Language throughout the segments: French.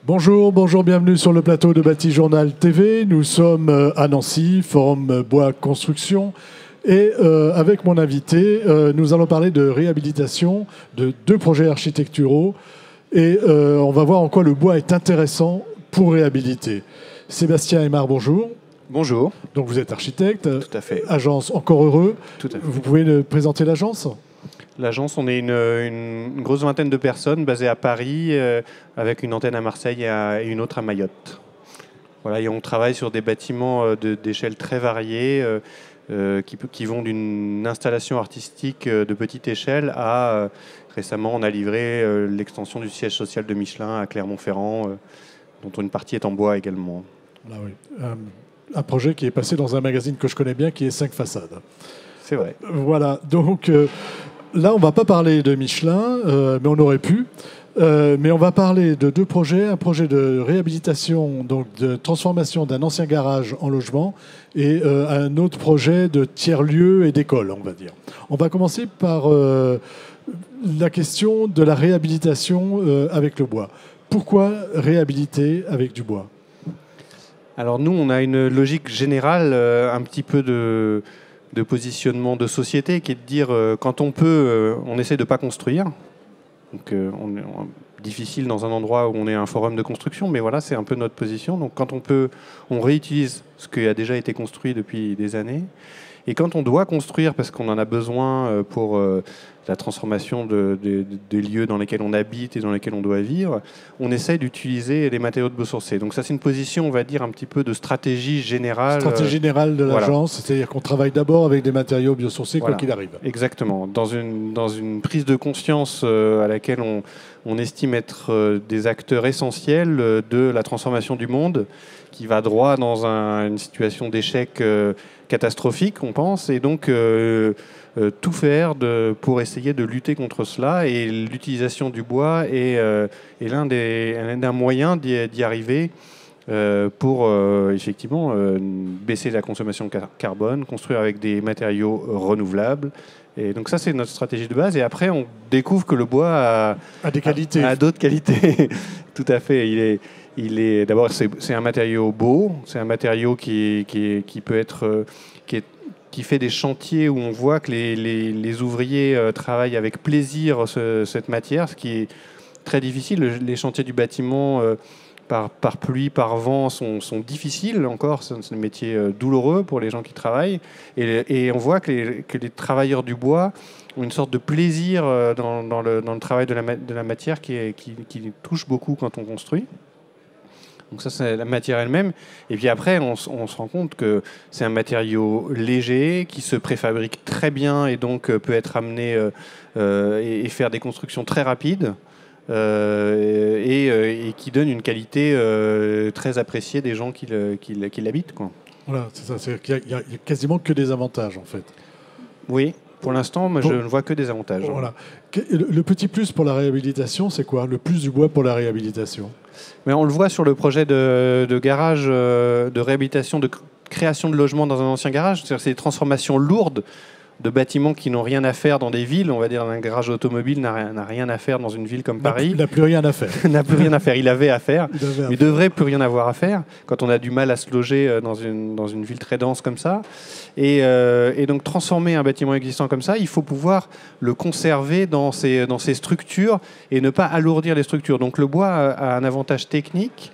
Bonjour, bienvenue sur le plateau de Bâti Journal TV. Nous sommes à Nancy, Forum Bois Construction. Et avec mon invité, nous allons parler de réhabilitation de 2 projets architecturaux. Et on va voir en quoi le bois est intéressant pour réhabiliter. Sébastien Aymar, bonjour. Bonjour. Donc vous êtes architecte. Tout à fait. Agence Encore Heureux. Tout à fait. Vous pouvez nous présenter l'agence ? L'agence, on est une grosse vingtaine de personnes basées à Paris, avec une antenne à Marseille et une autre à Mayotte. Voilà, et on travaille sur des bâtiments d'échelle très variées, qui vont d'une installation artistique de petite échelle à... récemment, on a livré l'extension du siège social de Michelin à Clermont-Ferrand, dont une partie est en bois également. Là, oui. Un projet qui est passé dans un magazine que je connais bien, qui est 5 façades. C'est vrai. Voilà, donc... là, on ne va pas parler de Michelin, mais on aurait pu. Mais on va parler de 2 projets. Un projet de réhabilitation, donc de transformation d'un ancien garage en logement, et un autre projet de tiers-lieu et d'école, on va dire. On va commencer par la question de la réhabilitation avec le bois. Pourquoi réhabiliter avec du bois ? Alors nous, on a une logique générale, un petit peu de positionnement de société, qui est de dire quand on peut, on essaie de ne pas construire. Donc difficile dans un endroit où on est un forum de construction, mais voilà, c'est un peu notre position. Donc quand on peut, on réutilise ce qui a déjà été construit depuis des années. Et quand on doit construire, parce qu'on en a besoin pour la transformation des lieux dans lesquels on habite et dans lesquels on doit vivre, on essaie d'utiliser les matériaux de biosourcés. Donc ça, c'est une position, on va dire, un petit peu de stratégie générale. Stratégie générale de l'agence, voilà. C'est-à-dire qu'on travaille d'abord avec des matériaux biosourcés, voilà. Quoi qu'il arrive. Exactement. Dans une prise de conscience à laquelle on estime être des acteurs essentiels de la transformation du monde, qui va droit dans une situation d'échec catastrophique, on pense, et donc tout faire pour essayer de lutter contre cela. Et l'utilisation du bois est l'un des moyens d'y arriver pour effectivement baisser la consommation carbone, construire avec des matériaux renouvelables. Et donc ça, c'est notre stratégie de base. Et après, on découvre que le bois a des qualités. A d'autres qualités. Tout à fait. D'abord, c'est un matériau beau. C'est un matériau qui peut être... qui fait des chantiers où on voit que les ouvriers travaillent avec plaisir cette matière, ce qui est très difficile. Les chantiers du bâtiment... Par pluie, par vent, sont difficiles encore. C'est un métier douloureux pour les gens qui travaillent. Et on voit que les travailleurs du bois ont une sorte de plaisir dans le travail de la matière qui touche beaucoup quand on construit. Donc ça, c'est la matière elle-même. Et puis après, on se rend compte que c'est un matériau léger, qui se préfabrique très bien et donc peut être amené et faire des constructions très rapides. Et qui donne une qualité très appréciée des gens qui l'habitent, quoi. Voilà, c'est ça. C'est qu'il y a quasiment que des avantages, en fait. Oui, pour l'instant, je ne vois que des avantages. Voilà. Le petit plus pour la réhabilitation, c'est quoi ? Le plus du bois pour la réhabilitation ? Mais on le voit sur le projet de garage, de réhabilitation, de création de logements dans un ancien garage. C'est des transformations lourdes de bâtiments qui n'ont rien à faire dans des villes. On va dire un garage automobile n'a rien à faire dans une ville comme Paris. Il n'a plus rien à faire. N'a plus rien à faire. Il avait à faire. Il devrait plus rien avoir à faire quand on a du mal à se loger dans une ville très dense comme ça. Et donc transformer un bâtiment existant comme ça, il faut pouvoir le conserver dans ses structures et ne pas alourdir les structures. Donc le bois a un avantage technique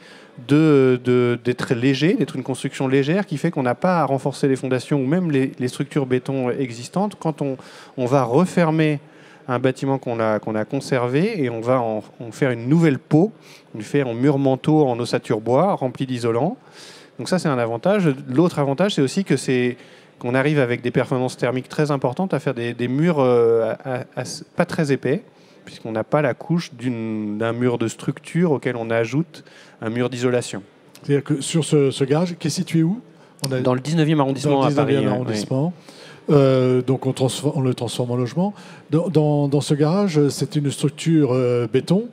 d'être léger, d'être une construction légère qui fait qu'on n'a pas à renforcer les fondations ou même les structures béton existantes. Quand on va refermer un bâtiment qu'on a conservé et on va en faire une nouvelle peau, on le fait en mur manteau en ossature bois rempli d'isolant. Donc ça, c'est un avantage. L'autre avantage, c'est aussi qu'on arrive avec des performances thermiques très importantes à faire des murs pas très épais, puisqu'on n'a pas la couche d'un mur de structure auquel on ajoute un mur d'isolation. C'est-à-dire que sur ce garage, qui est situé où ? Dans le 19e arrondissement à Paris. Dans le 19e arrondissement. Oui. Donc on le transforme en logement. Dans ce garage, c'est une structure béton.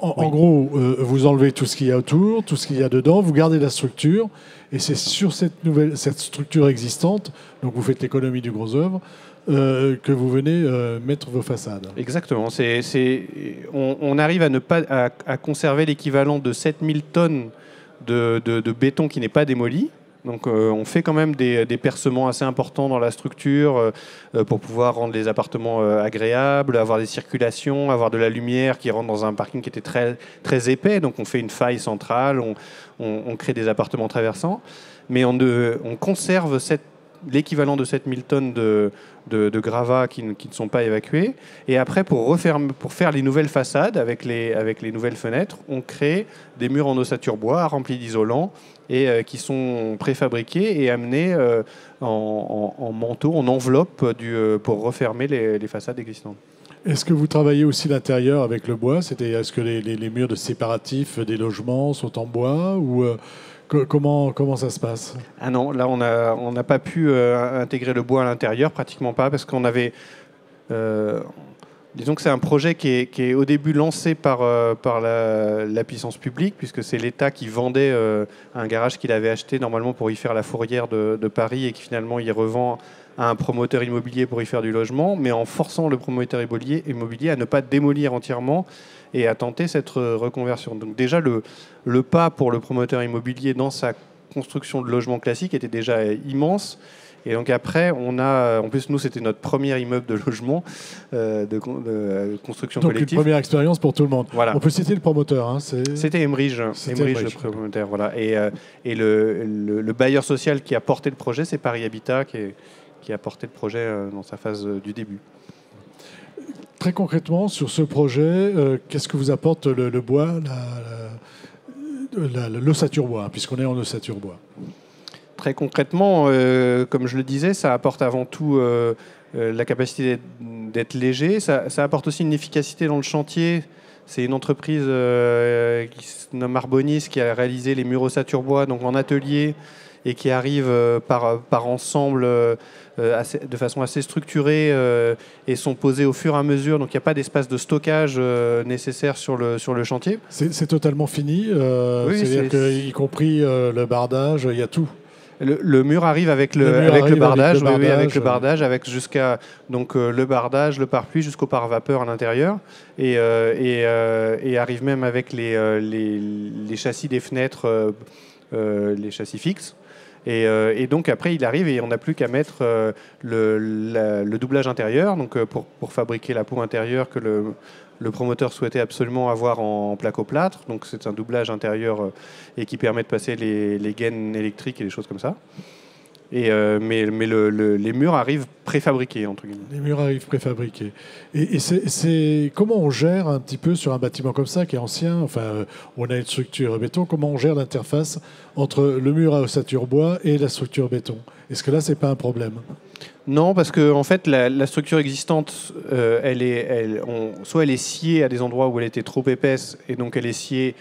En gros, vous enlevez tout ce qu'il y a autour, tout ce qu'il y a dedans, vous gardez la structure, et c'est sur cette structure existante, donc vous faites l'économie du gros œuvre, que vous venez mettre vos façades. Exactement. On arrive à ne pas à conserver l'équivalent de 7000 tonnes de béton qui n'est pas démoli. Donc on fait quand même des percements assez importants dans la structure pour pouvoir rendre les appartements agréables, avoir des circulations, avoir de la lumière qui rentre dans un parking qui était très, très épais. Donc on fait une faille centrale, on crée des appartements traversants. Mais on conserve l'équivalent de 7000 tonnes de gravats qui ne sont pas évacués. Et après, pour faire les nouvelles façades avec les nouvelles fenêtres, on crée des murs en ossature bois remplis d'isolants et qui sont préfabriqués et amenés en manteau, en enveloppe pour refermer les façades existantes. Est-ce que vous travaillez aussi l'intérieur avec le bois? Est-ce que les murs de séparatifs des logements sont en bois ou comment ça se passe? Ah non, là on n'a pas pu intégrer le bois à l'intérieur, pratiquement pas, parce qu'on avait... disons que c'est un projet qui est au début lancé par la puissance publique, puisque c'est l'État qui vendait un garage qu'il avait acheté normalement pour y faire la fourrière de Paris et qui finalement y revend à un promoteur immobilier pour y faire du logement, mais en forçant le promoteur immobilier à ne pas démolir entièrement et à tenter cette reconversion. Donc déjà, le pas pour le promoteur immobilier dans sa construction de logement classique était déjà immense. Et donc après, en plus, nous, c'était notre premier immeuble de logement de construction collective. Donc une première expérience pour tout le monde. Voilà. On peut citer le promoteur. C'était Emerige, le promoteur. Voilà. Et le bailleur social qui a porté le projet, c'est Paris Habitat qui a porté le projet dans sa phase du début. Très concrètement, sur ce projet, qu'est-ce que vous apporte le bois, l'ossature bois, puisqu'on est en ossature bois? Très concrètement, comme je le disais, ça apporte avant tout la capacité d'être léger. Ça apporte aussi une efficacité dans le chantier. C'est une entreprise qui se nomme Arbonis qui a réalisé les murs ossature bois donc en atelier et qui arrive par ensemble de façon assez structurée et sont posés au fur et à mesure. Donc il n'y a pas d'espace de stockage nécessaire sur le chantier. C'est totalement fini, oui, c'est-à-dire qu'y compris le bardage, il y a tout. Le mur arrive avec le bardage, avec le bardage, avec jusqu'à donc le bardage, le pare-pluie jusqu'au pare-vapeur à l'intérieur, et arrive même avec les châssis des fenêtres, les châssis fixes. Et donc après il arrive et on n'a plus qu'à mettre le doublage intérieur, donc pour fabriquer la peau intérieure que le promoteur souhaitait absolument avoir en placo-plâtre. Donc c'est un doublage intérieur et qui permet de passer les gaines électriques et des choses comme ça. Mais les murs arrivent préfabriqués, entre guillemets. Les murs arrivent préfabriqués. Et c'est comment on gère un petit peu sur un bâtiment comme ça, qui est ancien, enfin, on a une structure béton, comment on gère l'interface entre le mur à ossature bois et la structure béton? Est-ce que là, c'est pas un problème? Non, parce que en fait, la structure existante, soit elle est sciée à des endroits où elle était trop épaisse, et donc elle est sciée.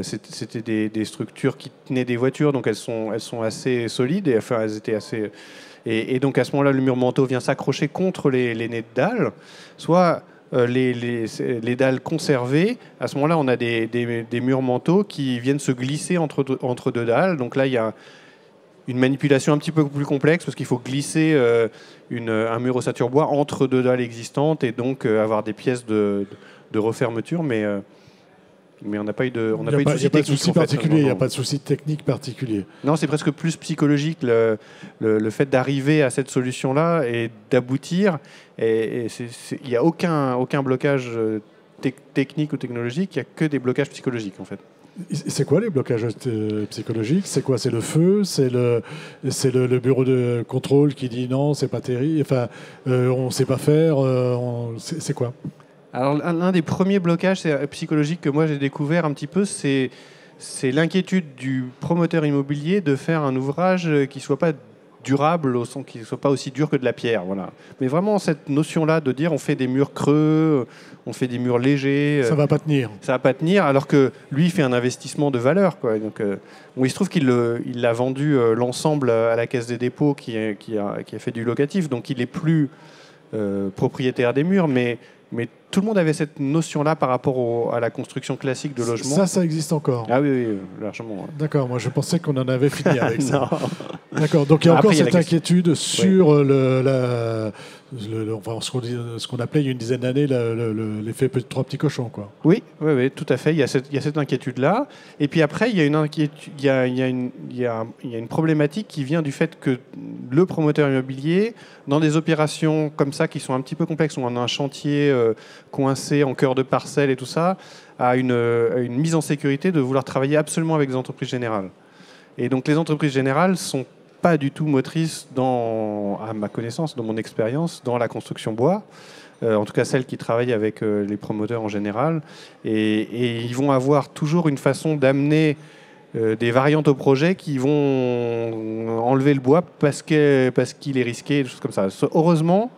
C'était des structures qui tenaient des voitures, donc elles sont assez solides, et enfin elles étaient assez. Et donc à ce moment-là, le mur manteau vient s'accrocher contre les nez de dalles, soit les dalles conservées. À ce moment-là, on a des murs manteaux qui viennent se glisser entre deux dalles. Donc là, il y a une manipulation un petit peu plus complexe parce qu'il faut glisser un mur ossature bois entre deux dalles existantes et donc avoir des pièces de refermeture, mais on n'a pas eu de souci particulier, il n'y a pas de souci technique particulier. Non, c'est presque plus psychologique le fait d'arriver à cette solution-là et d'aboutir. Il n'y a aucun blocage technique ou technologique, il n'y a que des blocages psychologiques en fait. C'est quoi les blocages psychologiques? C'est quoi? C'est le feu? C'est le bureau de contrôle qui dit non, c'est pas terrible, enfin, on ne sait pas faire, c'est quoi? Alors, l'un des premiers blocages psychologiques que moi j'ai découvert un petit peu, c'est l'inquiétude du promoteur immobilier de faire un ouvrage qui ne soit pas durable, au sens qu'il ne soit pas aussi dur que de la pierre. Voilà. Mais vraiment, cette notion-là de dire on fait des murs creux, on fait des murs légers. Ça ne va pas tenir. Ça ne va pas tenir, alors que lui, il fait un investissement de valeur, quoi. Donc, il se trouve qu'il a vendu l'ensemble à la Caisse des dépôts qui a fait du locatif. Donc, il n'est plus propriétaire des murs, mais tout le monde avait cette notion-là par rapport à la construction classique de logement. Ça existe encore. Ah oui, largement. Ouais. D'accord, moi je pensais qu'on en avait fini avec ça. D'accord, donc il y a encore cette inquiétude sur ce qu'on appelait il y a une dizaine d'années l'effet trois petits cochons, quoi. Oui, tout à fait. Il y a cette inquiétude-là. Et puis après, il y a une inquiétude, il y a une problématique qui vient du fait que le promoteur immobilier, dans des opérations comme ça qui sont un petit peu complexes, où on a un chantier coincé en cœur de parcelle et tout ça, a une mise en sécurité de vouloir travailler absolument avec des entreprises générales. Et donc les entreprises générales sont pas du tout motrices, à ma connaissance, dans mon expérience, dans la construction bois. En tout cas celles qui travaillent avec les promoteurs en général. Et ils vont avoir toujours une façon d'amener des variantes au projet qui vont enlever le bois parce qu'il est risqué, des choses comme ça. Heureusement,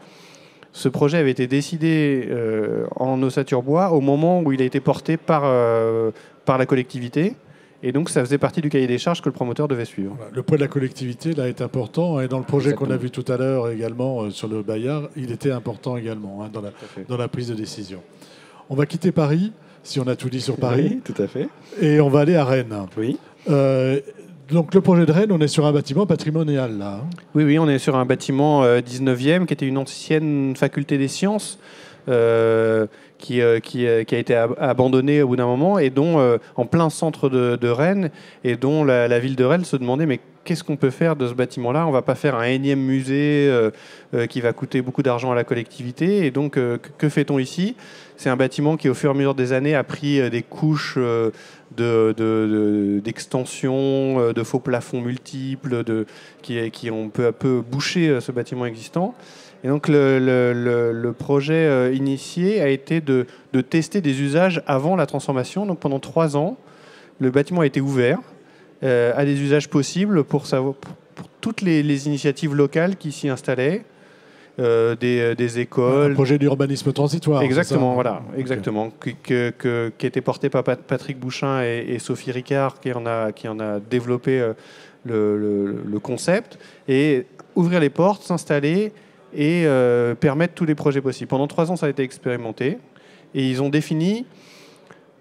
ce projet avait été décidé en ossature bois au moment où il a été porté par la collectivité. Et donc, ça faisait partie du cahier des charges que le promoteur devait suivre. Voilà. Le poids de la collectivité, là, est important. Et dans le projet qu'on a vu tout à l'heure également sur le Bayard, il était important également dans la prise de décision. On va quitter Paris, si on a tout dit sur Paris. Oui, tout à fait. Et on va aller à Rennes. Oui. Donc, le projet de Rennes, on est sur un bâtiment patrimonial, là. Oui, on est sur un bâtiment 19e qui était une ancienne faculté des sciences. Qui a été abandonné au bout d'un moment et dont, en plein centre de Rennes, et dont la ville de Rennes se demandait mais qu'est-ce qu'on peut faire de ce bâtiment-là ? On ne va pas faire un énième musée qui va coûter beaucoup d'argent à la collectivité. Et donc, que fait-on ici ? C'est un bâtiment qui, au fur et à mesure des années, a pris des couches d'extension, de faux plafonds multiples, qui ont peu à peu bouché ce bâtiment existant. Et donc le projet initié a été de tester des usages avant la transformation. Donc pendant 3 ans, le bâtiment a été ouvert à des usages possibles pour toutes les initiatives locales qui s'y installaient, des écoles. Un projet d'urbanisme transitoire. Exactement, voilà, exactement, qui était porté par Patrick Bouchin et Sophie Ricard, qui en a développé le concept, et ouvrir les portes, s'installer et permettre tous les projets possibles. Pendant 3 ans, ça a été expérimenté et ils ont défini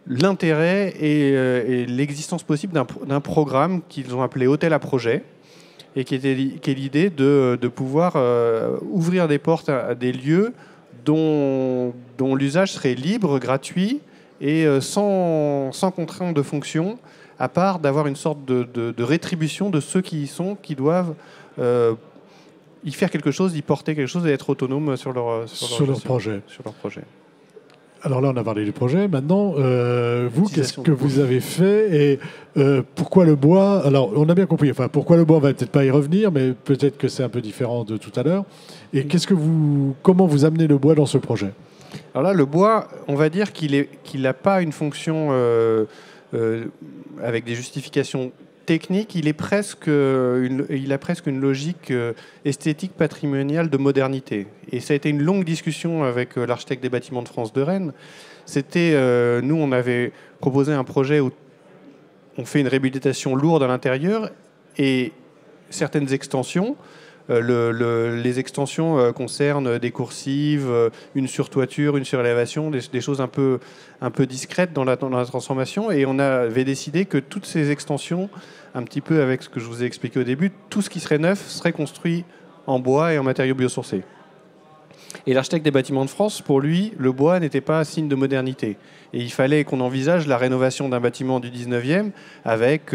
l'intérêt et l'existence possible d'un programme qu'ils ont appelé Hôtel à projet et qui est l'idée de pouvoir ouvrir des portes à des lieux dont l'usage serait libre, gratuit et sans contrainte de fonction, à part d'avoir une sorte de rétribution de ceux qui y sont, qui doivent y faire quelque chose, y porter quelque chose et être autonome sur leur projet. Alors là, on a parlé du projet. Maintenant, vous, qu'est-ce que vous avez fait et pourquoi le bois ? Alors, on a bien compris. Enfin, pourquoi le bois ? On va peut-être pas y revenir, mais peut-être que c'est un peu différent de tout à l'heure. Et comment vous amenez le bois dans ce projet ? Alors là, le bois, on va dire qu'il n'a pas une fonction avec des justifications technique, il a presque une logique esthétique patrimoniale de modernité. Et ça a été une longue discussion avec l'architecte des bâtiments de France de Rennes. Nous, on avait proposé un projet où on fait une réhabilitation lourde à l'intérieur et certaines extensions. Les extensions concernent des coursives, une surtoiture, une surélévation, des choses un peu discrètes dans la transformation. Et on avait décidé que toutes ces extensions, un petit peu avec ce que je vous ai expliqué au début, tout ce qui serait neuf serait construit en bois et en matériaux biosourcés. Et l'architecte des bâtiments de France, pour lui, le bois n'était pas un signe de modernité. Et il fallait qu'on envisage la rénovation d'un bâtiment du 19e avec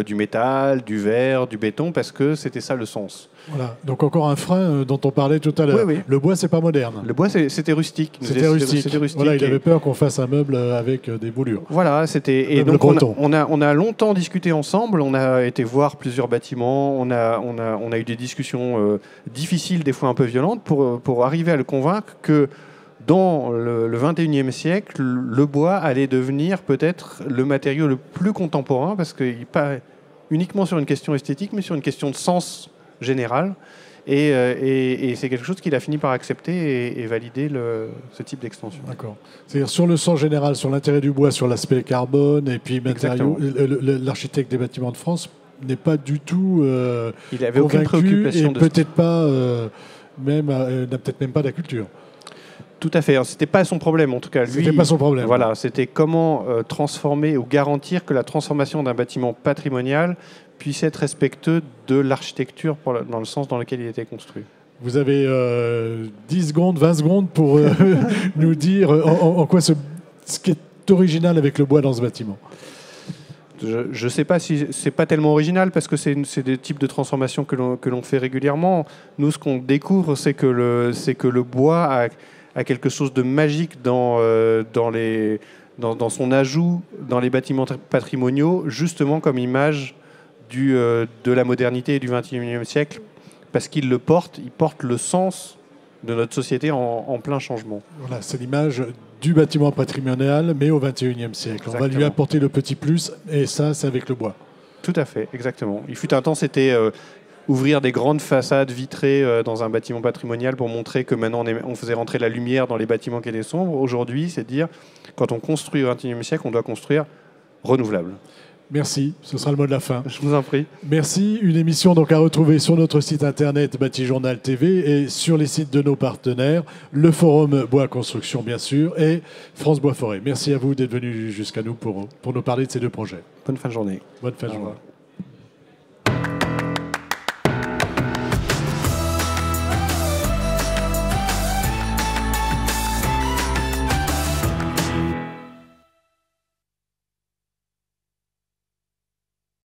du métal, du verre, du béton, parce que c'était ça le sens. Voilà, donc encore un frein dont on parlait tout à l'heure. Oui. Le bois, c'est pas moderne. Le bois, c'était rustique. C'était rustique. Voilà, il avait peur qu'on fasse un meuble avec des boulures. Voilà, c'était. Et donc on a longtemps discuté ensemble. On a été voir plusieurs bâtiments. On a eu des discussions difficiles, des fois un peu violentes, pour arriver à le convaincre que dans le 21e siècle, le bois allait devenir peut-être le matériau le plus contemporain, parce qu'il n'est pas uniquement sur une question esthétique, mais sur une question de sens général. Et c'est quelque chose qu'il a fini par accepter et valider ce type d'extension. D'accord. C'est-à-dire sur le sens général, sur l'intérêt du bois, sur l'aspect carbone et puis matériaux, l'architecte des bâtiments de France n'est pas du tout il n'avait aucune préoccupation et peut-être pas n'a peut-être même pas la culture. Tout à fait. C'était pas son problème, en tout cas. C'était pas son problème. Voilà, c'était comment transformer ou garantir que la transformation d'un bâtiment patrimonial puisse être respectueux de l'architecture dans le sens dans lequel il était construit. Vous avez 10 secondes, 20 secondes pour nous dire en quoi ce qui est original avec le bois dans ce bâtiment. Je ne sais pas si c'est pas tellement original parce que c'est des types de transformations que l'on fait régulièrement. Nous, ce qu'on découvre, c'est que le bois a quelque chose de magique dans son ajout dans les bâtiments patrimoniaux, justement comme image de la modernité et du XXIe siècle, parce qu'il porte le sens de notre société en plein changement. Voilà, c'est l'image du bâtiment patrimonial, mais au XXIe siècle. Exactement. On va lui apporter le petit plus, et ça, c'est avec le bois. Tout à fait, exactement. Il fut un temps, c'était ouvrir des grandes façades vitrées dans un bâtiment patrimonial pour montrer que maintenant on faisait rentrer la lumière dans les bâtiments qui étaient sombres. Aujourd'hui, c'est de dire, quand on construit au XXIe siècle, on doit construire renouvelable. Merci, ce sera le mot de la fin. Je vous en prie. Merci. Une émission donc à retrouver sur notre site internet Bâti-Journal TV et sur les sites de nos partenaires, le Forum Bois Construction bien sûr et France Bois Forêt. Merci à vous d'être venus jusqu'à nous pour nous parler de ces deux projets. Bonne fin de journée. Bonne fin de journée.